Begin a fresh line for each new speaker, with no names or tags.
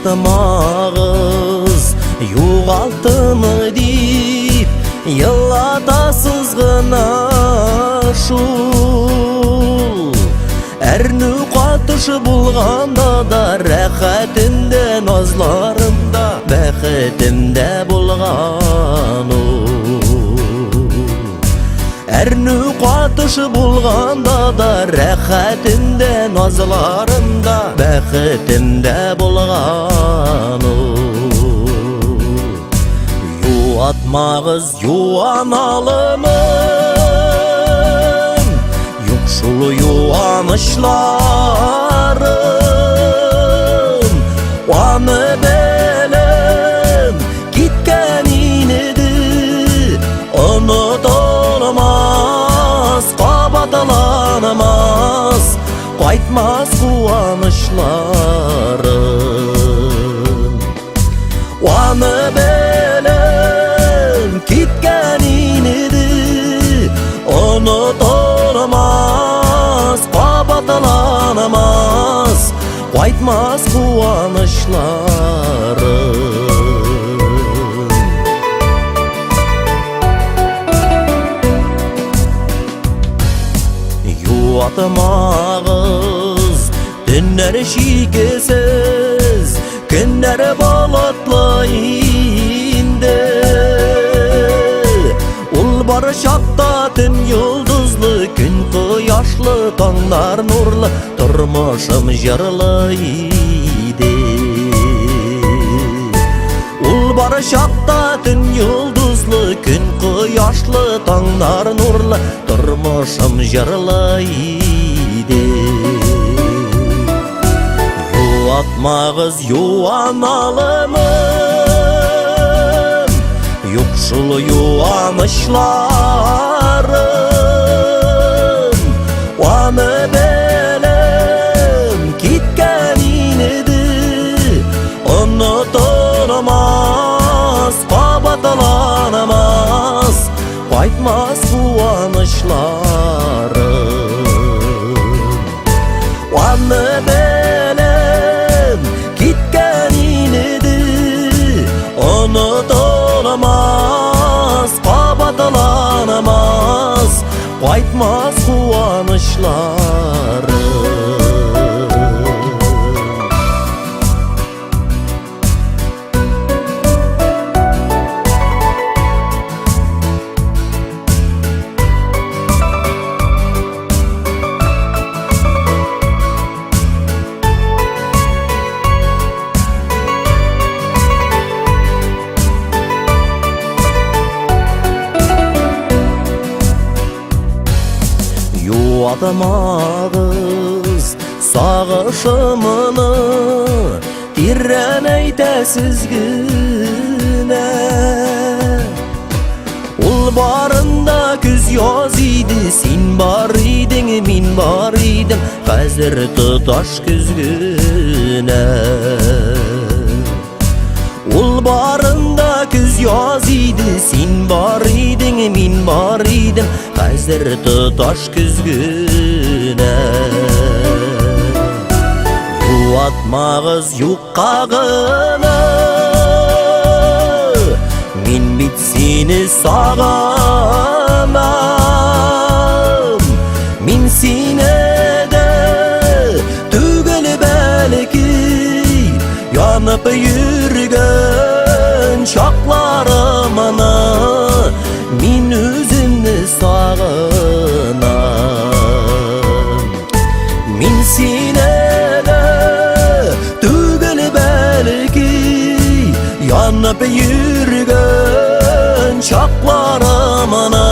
Yuvatmağız yuğaltını deyip yıllatasız gına şul Әрні қатышы болғанда да рәхәтімде назларымда бәхетімде болған Әрні қатышы болғанда да рәхәтімде назларымда бәхетімде болған Юатмағыз юаналымын Юқшулы юанышларым Уаны бәлім кеткәнінеді Ұнытылмас, қабаталанымас Қайтмас қуанышларым Уаны бәлім кеткәнінеді Ұнытылмас, қабаталанымас Қайтмас қуанышларым Юатмағыз түннәрі шикесіз Күннәрі балатлы инді Ул бары шақта түн йылдызлы Күн қияшлы, таңдар нұрлы Тұрмышым жырлы иді Ул бары шақта түн йылдызлы Күн қияшлы, таңдар нұрлы Тұрмышым жырлы иді Юатмағыз юаналымын Юқшылы юанышларым Уаны бәлім кеткәнінеді Ұнытылмас, қабаталанымас Қайтмас қуанышларым Уаны бәлім кеткәнінеді Ұнытылмас, қабаталанымас Қайтмас қуанышларым Юатмағыз сағышымыны Тиррән әйтәсіз гінә Ул барында күз яз иді Син бар идің, мин бар идім Қазір тұташ күзгінә Ул барында күз яз иді Син бар идің, мин бар идім Қазір тұташ күзгінә Юатмағыз юққағыны Мен бит сені сағанам Мен сені де түгіл бәлікі Янып жүрген шақларымыны Мен өзімні сағынам Мен сені де түгіл бәлікі Янып жүрген шақларымыны